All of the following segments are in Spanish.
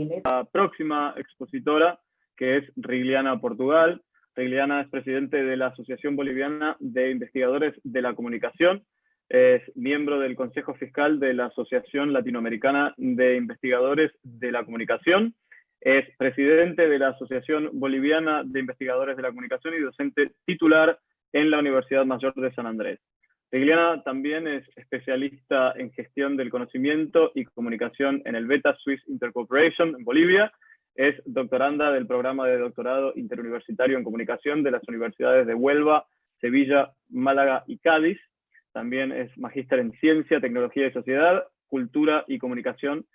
La próxima expositora, que es Rigliana Portugal. Rigliana es presidente de la Asociación Boliviana de Investigadores de la Comunicación, es miembro del Consejo Fiscal de la Asociación Latinoamericana de Investigadores de la Comunicación, es presidente de la Asociación Boliviana de Investigadores de la Comunicación y docente titular en la Universidad Mayor de San Andrés. Rigliana también es especialista en gestión del conocimiento y comunicación en el Beta Swiss Intercorporation en Bolivia. Es doctoranda del programa de doctorado interuniversitario en comunicación de las universidades de Huelva, Sevilla, Málaga y Cádiz. También es magíster en ciencia, tecnología y sociedad, cultura y comunicación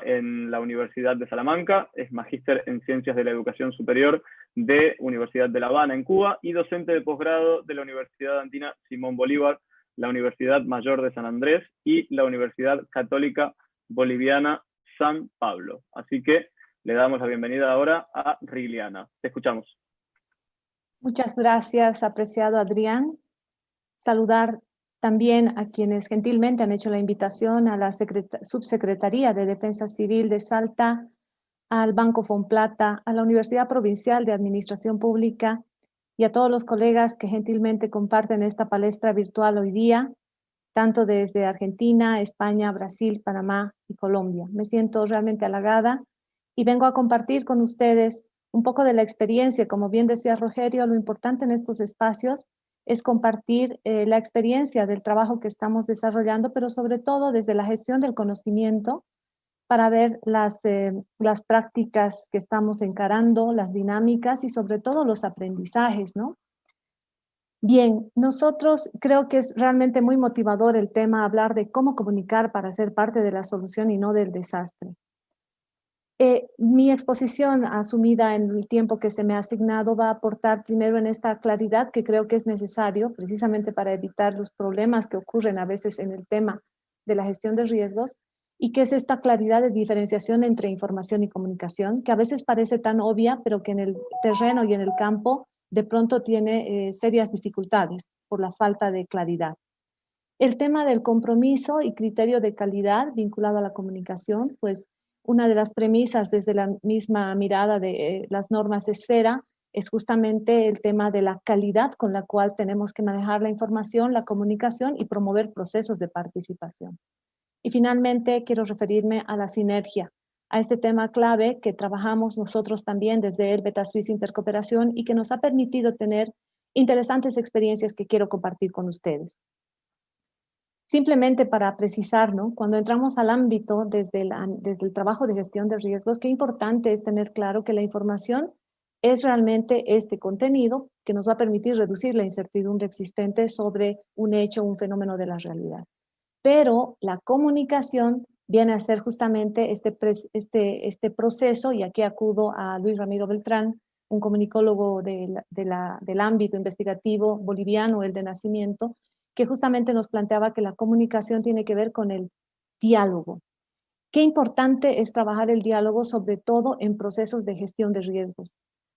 en la Universidad de Salamanca. Es magíster en ciencias de la educación superior de Universidad de La Habana en Cuba y docente de posgrado de la Universidad Andina Simón Bolívar, la Universidad Mayor de San Andrés y la Universidad Católica Boliviana San Pablo. Así que le damos la bienvenida ahora a Rigliana. Te escuchamos. Muchas gracias, apreciado Adrián. Saludar también a quienes gentilmente han hecho la invitación a la Subsecretaría de Defensa Civil de Salta, al Banco Fomplata, a la Universidad Provincial de Administración Pública y a todos los colegas que gentilmente comparten esta palestra virtual hoy día, tanto desde Argentina, España, Brasil, Panamá y Colombia. Me siento realmente halagada y vengo a compartir con ustedes un poco de la experiencia. Como bien decía Rogerio, lo importante en estos espacios es compartir la experiencia del trabajo que estamos desarrollando, pero sobre todo desde la gestión del conocimiento, para ver las prácticas que estamos encarando, las dinámicas y sobre todo los aprendizajes, ¿no? Bien, nosotros creo que es realmente muy motivador el tema hablar de cómo comunicar para ser parte de la solución y no del desastre. Mi exposición asumida en el tiempo que se me ha asignado va a aportar primero en esta claridad que creo que es necesario precisamente para evitar los problemas que ocurren a veces en el tema de la gestión de riesgos, y que es esta claridad de diferenciación entre información y comunicación, que a veces parece tan obvia, pero que en el terreno y en el campo de pronto tiene serias dificultades por la falta de claridad. El tema del compromiso y criterio de calidad vinculado a la comunicación, pues una de las premisas desde la misma mirada de las normas esfera es justamente el tema de la calidad con la cual tenemos que manejar la información, la comunicación y promover procesos de participación. Y finalmente quiero referirme a la sinergia, a este tema clave que trabajamos nosotros también desde el Beta Swiss Intercooperación y que nos ha permitido tener interesantes experiencias que quiero compartir con ustedes. Simplemente para precisar, ¿no? Cuando entramos al ámbito desde el trabajo de gestión de riesgos, qué importante es tener claro que la información es realmente este contenido que nos va a permitir reducir la incertidumbre existente sobre un hecho, un fenómeno de la realidad. Pero la comunicación viene a ser justamente este proceso, y aquí acudo a Luis Ramiro Beltrán, un comunicólogo del ámbito investigativo boliviano, el de nacimiento, que justamente nos planteaba que la comunicación tiene que ver con el diálogo. Qué importante es trabajar el diálogo, sobre todo en procesos de gestión de riesgos,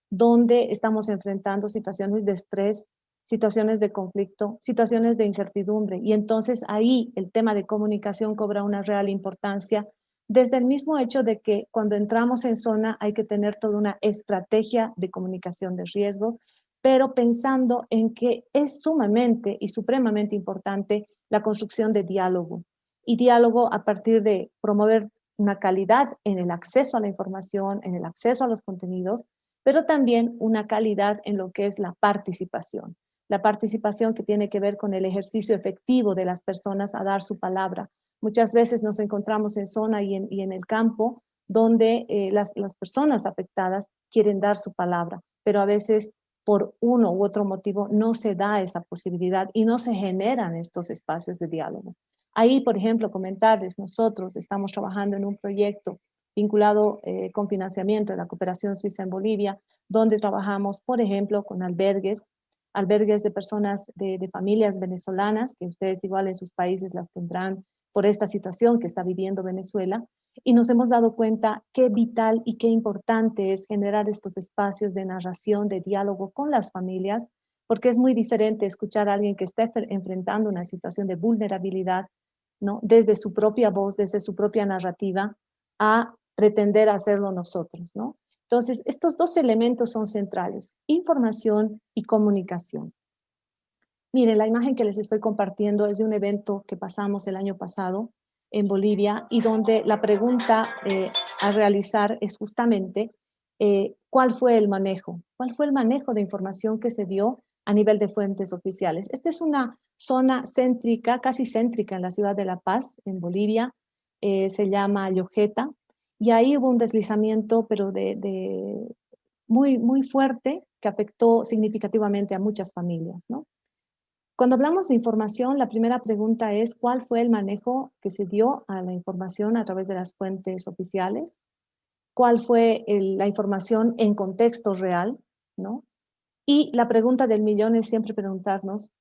donde estamos enfrentando situaciones de estrés, situaciones de conflicto, situaciones de incertidumbre, y entonces ahí el tema de comunicación cobra una real importancia, desde el mismo hecho de que cuando entramos en zona hay que tener toda una estrategia de comunicación de riesgos, pero pensando en que es sumamente y supremamente importante la construcción de diálogo, y diálogo a partir de promover una calidad en el acceso a la información, en el acceso a los contenidos, pero también una calidad en lo que es la participación. La participación que tiene que ver con el ejercicio efectivo de las personas a dar su palabra. Muchas veces nos encontramos en zona y en el campo donde las personas afectadas quieren dar su palabra, pero a veces por uno u otro motivo no se da esa posibilidad y no se generan estos espacios de diálogo. Ahí, por ejemplo, comentarles, nosotros estamos trabajando en un proyecto vinculado con financiamiento de la cooperación suiza en Bolivia, donde trabajamos, por ejemplo, con albergues de personas de familias venezolanas, que ustedes igual en sus países las tendrán por esta situación que está viviendo Venezuela, y nos hemos dado cuenta qué vital y qué importante es generar estos espacios de narración, de diálogo con las familias, porque es muy diferente escuchar a alguien que está enfrentando una situación de vulnerabilidad, ¿no? Desde su propia voz, desde su propia narrativa, a pretender hacerlo nosotros, ¿no? Entonces, estos dos elementos son centrales, información y comunicación. Miren, la imagen que les estoy compartiendo es de un evento que pasamos el año pasado en Bolivia y donde la pregunta a realizar es justamente ¿cuál fue el manejo? ¿Cuál fue el manejo de información que se dio a nivel de fuentes oficiales? Esta es una zona céntrica, casi céntrica en la ciudad de La Paz, en Bolivia, se llama Llojeta, y ahí hubo un deslizamiento, pero muy fuerte, que afectó significativamente a muchas familias, ¿no? Cuando hablamos de información, la primera pregunta es ¿cuál fue el manejo que se dio a la información a través de las fuentes oficiales? ¿Cuál fue la información en contexto real? ¿No? Y la pregunta del millón es siempre preguntarnos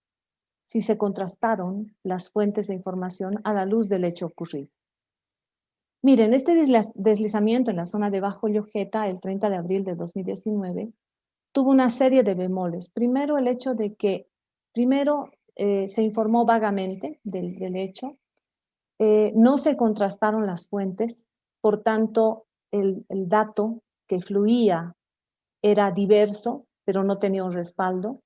si se contrastaron las fuentes de información a la luz del hecho ocurrido. Miren, este deslizamiento en la zona de Bajo Llojeta, el 30 de abril de 2019, tuvo una serie de bemoles. Primero, el hecho de que, se informó vagamente del hecho, no se contrastaron las fuentes, por tanto, el dato que fluía era diverso, pero no tenía un respaldo.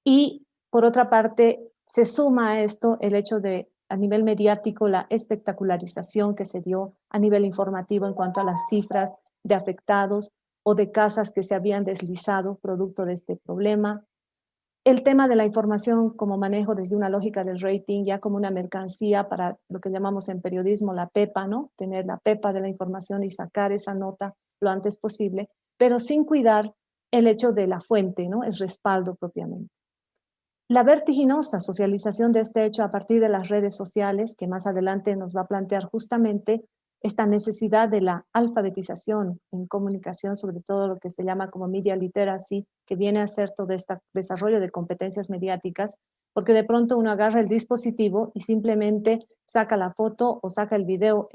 Y, por otra parte, se suma a esto el hecho de, a nivel mediático, la espectacularización que se dio a nivel informativo en cuanto a las cifras de afectados o de casas que se habían deslizado producto de este problema. El tema de la información como manejo desde una lógica del rating, ya como una mercancía para lo que llamamos en periodismo la pepa, ¿no? Tener la pepa de la información y sacar esa nota lo antes posible, pero sin cuidar el hecho de la fuente, ¿no? El respaldo propiamente. La vertiginosa socialización de este hecho a partir de las redes sociales, que más adelante nos va a plantear justamente esta necesidad de la alfabetización en comunicación, sobre todo lo que se llama como media literacy, que viene a ser todo este desarrollo de competencias mediáticas, porque de pronto uno agarra el dispositivo y simplemente saca la foto o saca el video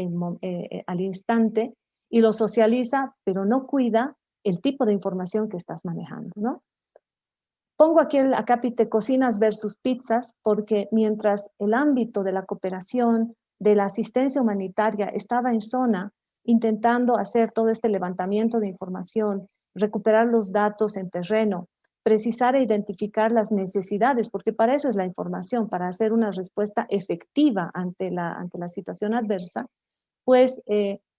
al instante y lo socializa, pero no cuida el tipo de información que estás manejando, ¿no? Pongo aquí el acápite cocinas versus pizzas porque mientras el ámbito de la cooperación, de la asistencia humanitaria estaba en zona intentando hacer todo este levantamiento de información, recuperar los datos en terreno, precisar e identificar las necesidades, porque para eso es la información, para hacer una respuesta efectiva ante la situación adversa, pues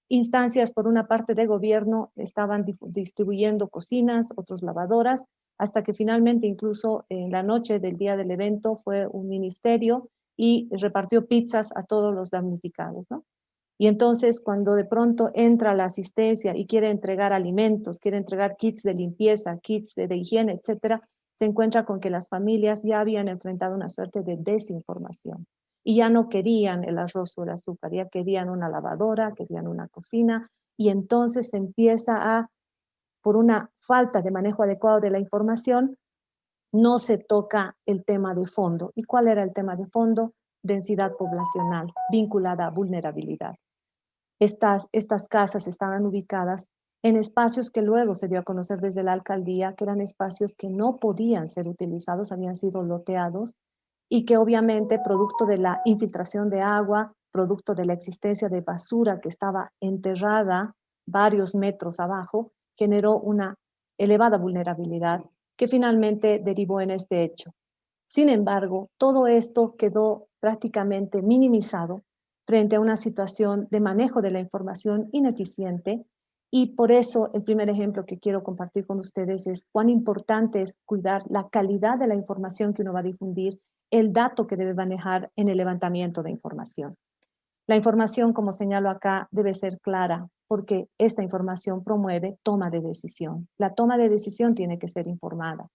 instancias por una parte de gobierno estaban distribuyendo cocinas, otros lavadoras, hasta que finalmente incluso en la noche del día del evento fue un ministerio y repartió pizzas a todos los damnificados, ¿no? Y entonces cuando de pronto entra la asistencia y quiere entregar alimentos, quiere entregar kits de limpieza, kits de higiene, etcétera, se encuentra con que las familias ya habían enfrentado una suerte de desinformación y ya no querían el arroz o el azúcar, ya querían una lavadora, querían una cocina, y entonces se empieza a, por una falta de manejo adecuado de la información, no se toca el tema de fondo. ¿Y cuál era el tema de fondo? Densidad poblacional vinculada a vulnerabilidad. Estas casas estaban ubicadas en espacios que luego se dio a conocer desde la alcaldía, que eran espacios que no podían ser utilizados, habían sido loteados, y que obviamente producto de la infiltración de agua, producto de la existencia de basura que estaba enterrada varios metros abajo, generó una elevada vulnerabilidad que finalmente derivó en este hecho. Sin embargo, todo esto quedó prácticamente minimizado frente a una situación de manejo de la información ineficiente, y por eso el primer ejemplo que quiero compartir con ustedes es cuán importante es cuidar la calidad de la información que uno va a difundir, el dato que debe manejar en el levantamiento de información. La información, como señalo acá, debe ser clara porque esta información promueve toma de decisión. La toma de decisión tiene que ser informada.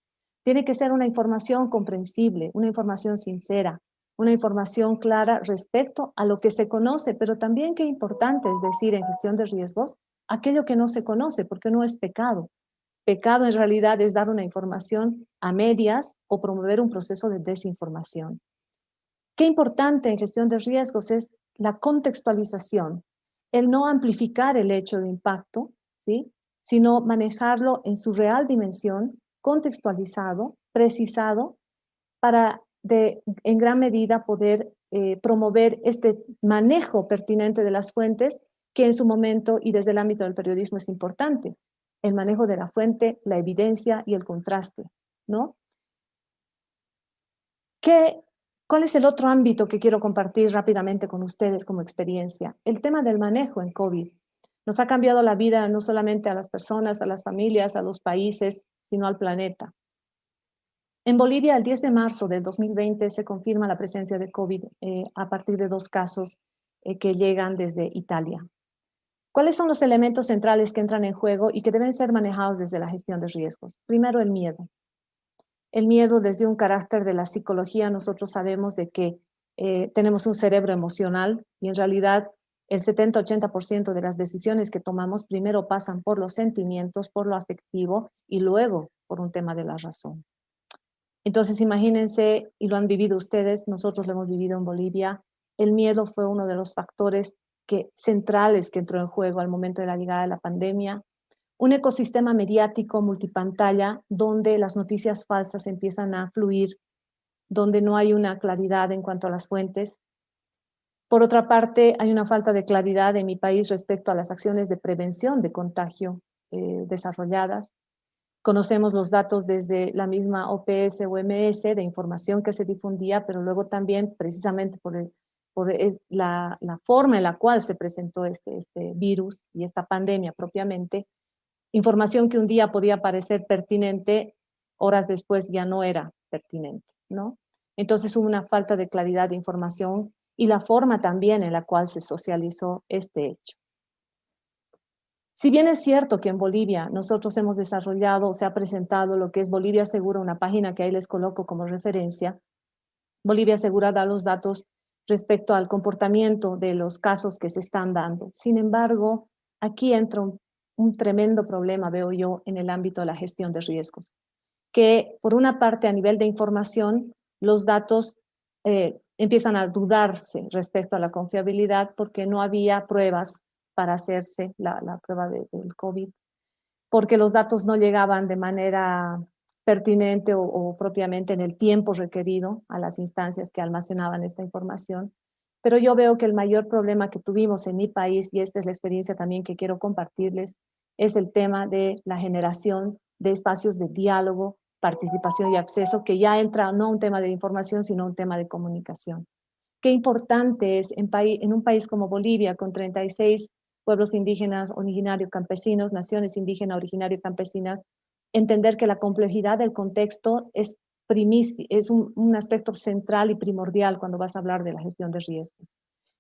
Tiene que ser una información comprensible, una información sincera, una información clara respecto a lo que se conoce, pero también qué importante es decir en gestión de riesgos, aquello que no se conoce, porque no es pecado. Pecado en realidad es dar una información a medias o promover un proceso de desinformación. Qué importante en gestión de riesgos es la contextualización, el no amplificar el hecho de impacto, ¿sí? Sino manejarlo en su real dimensión, contextualizado, precisado, para en gran medida poder promover este manejo pertinente de las fuentes que en su momento y desde el ámbito del periodismo es importante. El manejo de la fuente, la evidencia y el contraste, ¿no? ¿Cuál es el otro ámbito que quiero compartir rápidamente con ustedes como experiencia? El tema del manejo en COVID. Nos ha cambiado la vida no solamente a las personas, a las familias, a los países, sino al planeta. En Bolivia, el 10 de marzo del 2020 se confirma la presencia de COVID a partir de 2 casos que llegan desde Italia. ¿Cuáles son los elementos centrales que entran en juego y que deben ser manejados desde la gestión de riesgos? Primero, el miedo. El miedo desde un carácter de la psicología, nosotros sabemos de que tenemos un cerebro emocional y en realidad el 70-80% de las decisiones que tomamos primero pasan por los sentimientos, por lo afectivo y luego por un tema de la razón. Entonces imagínense, y lo han vivido ustedes, nosotros lo hemos vivido en Bolivia, el miedo fue uno de los factores centrales que entró en juego al momento de la llegada de la pandemia. Un ecosistema mediático multipantalla donde las noticias falsas empiezan a fluir, donde no hay una claridad en cuanto a las fuentes. Por otra parte, hay una falta de claridad en mi país respecto a las acciones de prevención de contagio desarrolladas. Conocemos los datos desde la misma OPS o OMS de información que se difundía, pero luego también precisamente por la forma en la cual se presentó este virus y esta pandemia propiamente, información que un día podía parecer pertinente, horas después ya no era pertinente, ¿no? Entonces hubo una falta de claridad de información y la forma también en la cual se socializó este hecho. Si bien es cierto que en Bolivia nosotros hemos desarrollado, se ha presentado lo que es Bolivia Segura, una página que ahí les coloco como referencia, Bolivia Segura da los datos respecto al comportamiento de los casos que se están dando. Sin embargo, aquí entra un tremendo problema, veo yo, en el ámbito de la gestión de riesgos, que por una parte a nivel de información, los datos empiezan a dudarse respecto a la confiabilidad porque no había pruebas para hacerse la prueba del COVID, porque los datos no llegaban de manera pertinente o propiamente en el tiempo requerido a las instancias que almacenaban esta información. Pero yo veo que el mayor problema que tuvimos en mi país, y esta es la experiencia también que quiero compartirles, es el tema de la generación de espacios de diálogo, participación y acceso, que ya entra no un tema de información, sino un tema de comunicación. Qué importante es en un país como Bolivia, con 36 pueblos indígenas, originarios, campesinos, naciones indígenas, originarias, campesinas, entender que la complejidad del contexto es un aspecto central y primordial cuando vas a hablar de la gestión de riesgos.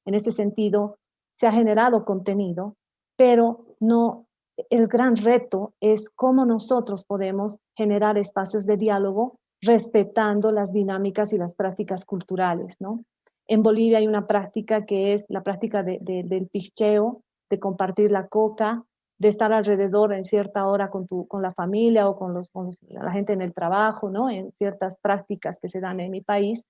En ese sentido, se ha generado contenido, pero no, el gran reto es cómo nosotros podemos generar espacios de diálogo respetando las dinámicas y las prácticas culturales, ¿no? En Bolivia hay una práctica que es la práctica del picheo, de compartir la coca, de estar alrededor en cierta hora con la familia o con la gente en el trabajo, ¿no? En ciertas prácticas que se dan en mi país,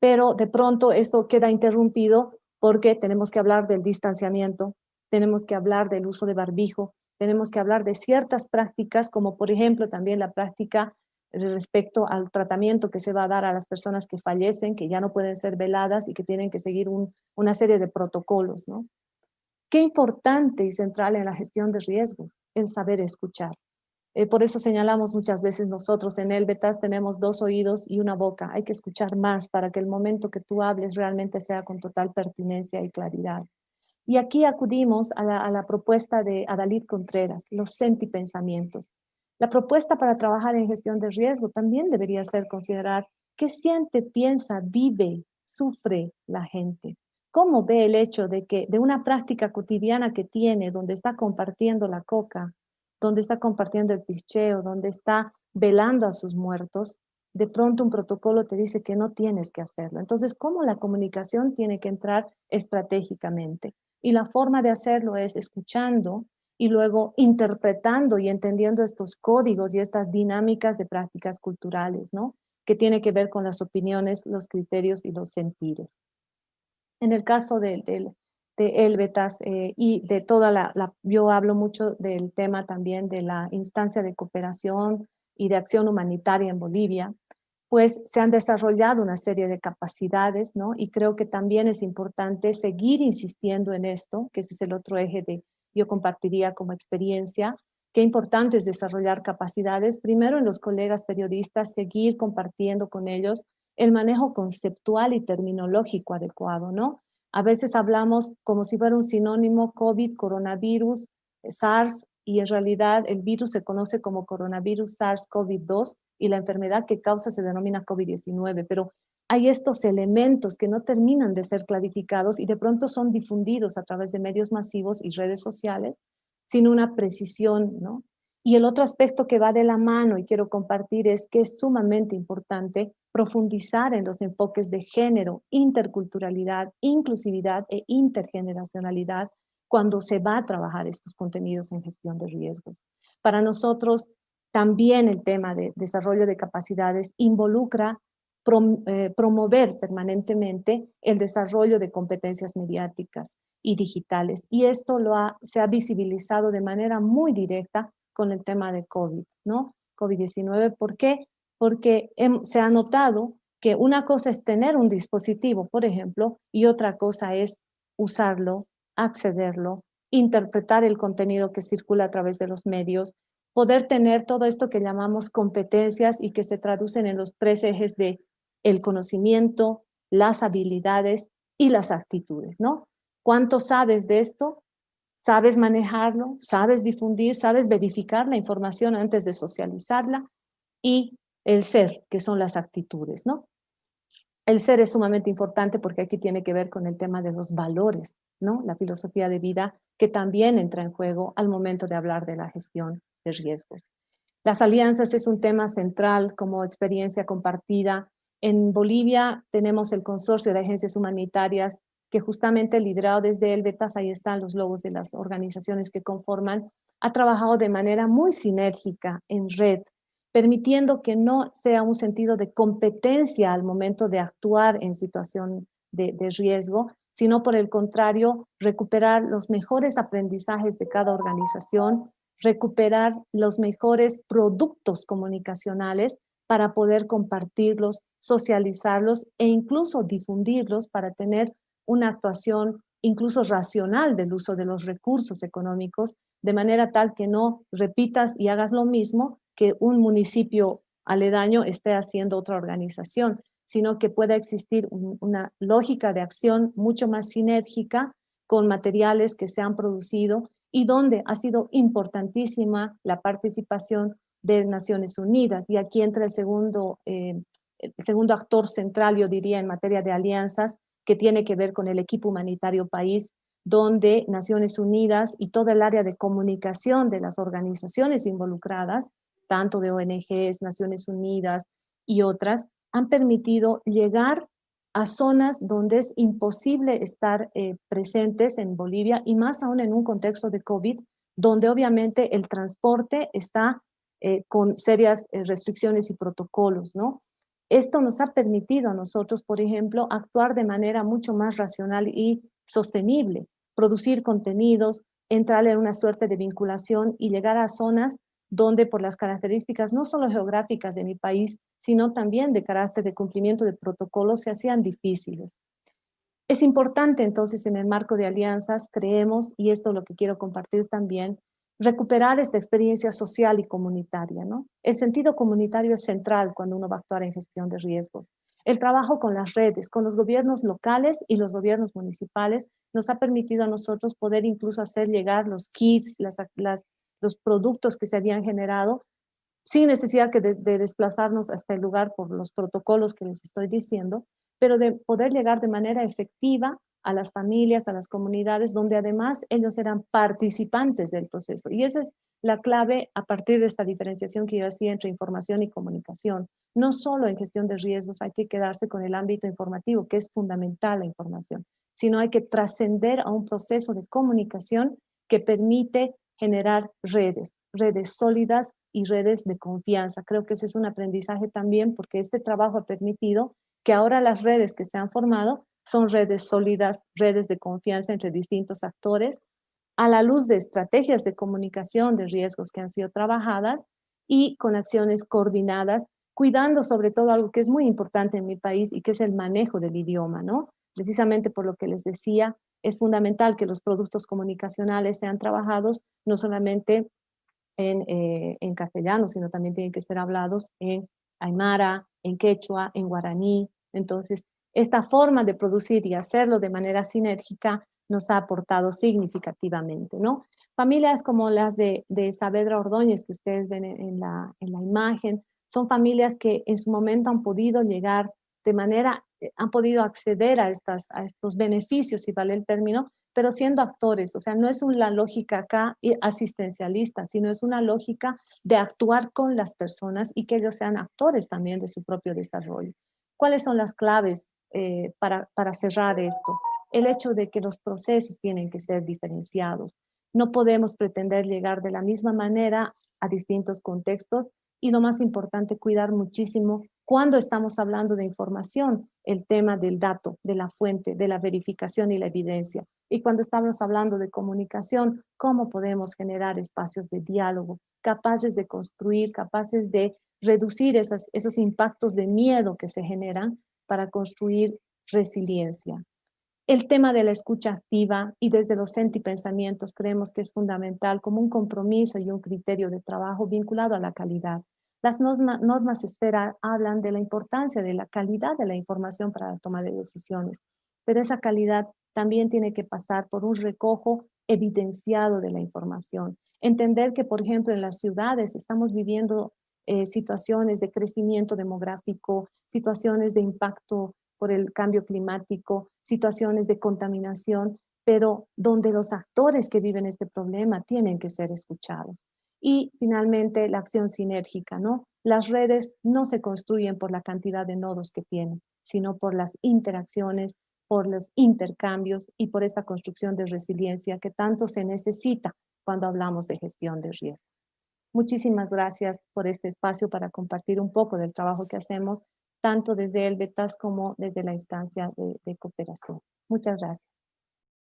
pero de pronto esto queda interrumpido porque tenemos que hablar del distanciamiento, tenemos que hablar del uso de barbijo, tenemos que hablar de ciertas prácticas, como por ejemplo también la práctica respecto al tratamiento que se va a dar a las personas que fallecen, que ya no pueden ser veladas y que tienen que seguir una serie de protocolos, ¿no? Qué importante y central en la gestión de riesgos el saber escuchar. Por eso señalamos muchas veces nosotros en Elbetas tenemos 2 oídos y una boca. Hay que escuchar más para que el momento que tú hables realmente sea con total pertinencia y claridad. Y aquí acudimos a la propuesta de Adalid Contreras, los sentipensamientos. La propuesta para trabajar en gestión de riesgo también debería ser considerar qué siente, piensa, vive, sufre la gente. ¿Cómo ve el hecho de que de una práctica cotidiana que tiene, donde está compartiendo la coca, donde está compartiendo el picheo, donde está velando a sus muertos, de pronto un protocolo te dice que no tienes que hacerlo? Entonces, ¿cómo la comunicación tiene que entrar estratégicamente? Y la forma de hacerlo es escuchando y luego interpretando y entendiendo estos códigos y estas dinámicas de prácticas culturales, ¿no? Que tiene que ver con las opiniones, los criterios y los sentires. En el caso de Elbetas y de yo hablo mucho del tema también de la instancia de cooperación y de acción humanitaria en Bolivia, pues se han desarrollado una serie de capacidades, ¿no? Y creo que también es importante seguir insistiendo en esto, que ese es el otro eje de yo compartiría como experiencia. Qué importante es desarrollar capacidades, primero en los colegas periodistas, seguir compartiendo con ellos el manejo conceptual y terminológico adecuado, ¿no? A veces hablamos como si fuera un sinónimo COVID, coronavirus, SARS, y en realidad el virus se conoce como coronavirus SARS-CoV-2 y la enfermedad que causa se denomina COVID-19, pero hay estos elementos que no terminan de ser clarificados y de pronto son difundidos a través de medios masivos y redes sociales sin una precisión, ¿no? Y el otro aspecto que va de la mano y quiero compartir es que es sumamente importante profundizar en los enfoques de género, interculturalidad, inclusividad e intergeneracionalidad cuando se va a trabajar estos contenidos en gestión de riesgos. Para nosotros, también el tema de desarrollo de capacidades involucra promover permanentemente el desarrollo de competencias mediáticas y digitales. Y esto se ha visibilizado de manera muy directa con el tema de COVID, ¿no? COVID-19. ¿Por qué? Porque se ha notado que una cosa es tener un dispositivo, por ejemplo, y otra cosa es usarlo, accederlo, interpretar el contenido que circula a través de los medios, poder tener todo esto que llamamos competencias y que se traducen en los tres ejes de el conocimiento, las habilidades y las actitudes, ¿no? ¿Cuánto sabes de esto? ¿Sabes manejarlo? ¿Sabes difundir? ¿Sabes verificar la información antes de socializarla? Y el ser, que son las actitudes, ¿no? El ser es sumamente importante porque aquí tiene que ver con el tema de los valores, ¿no? La filosofía de vida que también entra en juego al momento de hablar de la gestión de riesgos. Las alianzas es un tema central como experiencia compartida. En Bolivia tenemos el consorcio de agencias humanitarias que justamente liderado desde el Betas, ahí están los logos de las organizaciones que conforman, ha trabajado de manera muy sinérgica en red, permitiendo que no sea un sentido de competencia al momento de actuar en situación de riesgo, sino por el contrario, recuperar los mejores aprendizajes de cada organización, recuperar los mejores productos comunicacionales para poder compartirlos, socializarlos e incluso difundirlos para tener una actuación incluso racional del uso de los recursos económicos, de manera tal que no repitas y hagas lo mismo que un municipio aledaño esté haciendo otra organización, sino que pueda existir una lógica de acción mucho más sinérgica con materiales que se han producido y donde ha sido importantísima la participación de Naciones Unidas. Y aquí entra el segundo actor central, yo diría, en materia de alianzas, que tiene que ver con el equipo humanitario país, donde Naciones Unidas y toda el área de comunicación de las organizaciones involucradas, tanto de ONGs, Naciones Unidas y otras, han permitido llegar a zonas donde es imposible estar presentes en Bolivia y más aún en un contexto de COVID, donde obviamente el transporte está con serias restricciones y protocolos, ¿no? Esto nos ha permitido a nosotros, por ejemplo, actuar de manera mucho más racional y sostenible, producir contenidos, entrar en una suerte de vinculación y llegar a zonas donde por las características no solo geográficas de mi país, sino también de carácter de cumplimiento de protocolos se hacían difíciles. Es importante entonces en el marco de alianzas, creemos, y esto es lo que quiero compartir también, recuperar esta experiencia social y comunitaria, ¿no? El sentido comunitario es central cuando uno va a actuar en gestión de riesgos. El trabajo con las redes, con los gobiernos locales y los gobiernos municipales nos ha permitido a nosotros poder incluso hacer llegar los kits, los productos que se habían generado sin necesidad de desplazarnos hasta el lugar por los protocolos que les estoy diciendo, pero de poder llegar de manera efectiva a las familias, a las comunidades, donde además ellos eran participantes del proceso. Y esa es la clave a partir de esta diferenciación que yo hacía entre información y comunicación. No solo en gestión de riesgos hay que quedarse con el ámbito informativo, que es fundamental la información, sino hay que trascender a un proceso de comunicación que permite generar redes sólidas y redes de confianza. Creo que ese es un aprendizaje también porque este trabajo ha permitido que ahora las redes que se han formado son redes sólidas, redes de confianza entre distintos actores, a la luz de estrategias de comunicación de riesgos que han sido trabajadas y con acciones coordinadas cuidando sobre todo algo que es muy importante en mi país y que es el manejo del idioma, ¿no? Precisamente por lo que les decía, es fundamental que los productos comunicacionales sean trabajados no solamente en castellano, sino también tienen que ser hablados en aymara, en quechua, en guaraní. Entonces, esta forma de producir y hacerlo de manera sinérgica nos ha aportado significativamente, ¿no? Familias como las de Saavedra Ordóñez, que ustedes ven en la imagen, son familias que en su momento han podido llegar de manera, han podido acceder a estos beneficios, si vale el término, pero siendo actores, o sea, no es una lógica acá asistencialista, sino es una lógica de actuar con las personas y que ellos sean actores también de su propio desarrollo. ¿Cuáles son las claves para cerrar esto? El hecho de que los procesos tienen que ser diferenciados. No podemos pretender llegar de la misma manera a distintos contextos y lo más importante, cuidar muchísimo cuando estamos hablando de información, el tema del dato, de la fuente, de la verificación y la evidencia. Y cuando estamos hablando de comunicación, cómo podemos generar espacios de diálogo capaces de construir, capaces de reducir esos impactos de miedo que se generan para construir resiliencia. El tema de la escucha activa y desde los sentipensamientos creemos que es fundamental como un compromiso y un criterio de trabajo vinculado a la calidad. Las normas esfera hablan de la importancia de la calidad de la información para la toma de decisiones, pero esa calidad también tiene que pasar por un recojo evidenciado de la información. Entender que, por ejemplo, en las ciudades estamos viviendo situaciones de crecimiento demográfico, situaciones de impacto por el cambio climático, situaciones de contaminación, pero donde los actores que viven este problema tienen que ser escuchados. Y finalmente, la acción sinérgica, ¿no? Las redes no se construyen por la cantidad de nodos que tienen, sino por las interacciones, por los intercambios y por esta construcción de resiliencia que tanto se necesita cuando hablamos de gestión de riesgos. Muchísimas gracias por este espacio para compartir un poco del trabajo que hacemos, tanto desde el BETAS como desde la instancia de cooperación. Muchas gracias.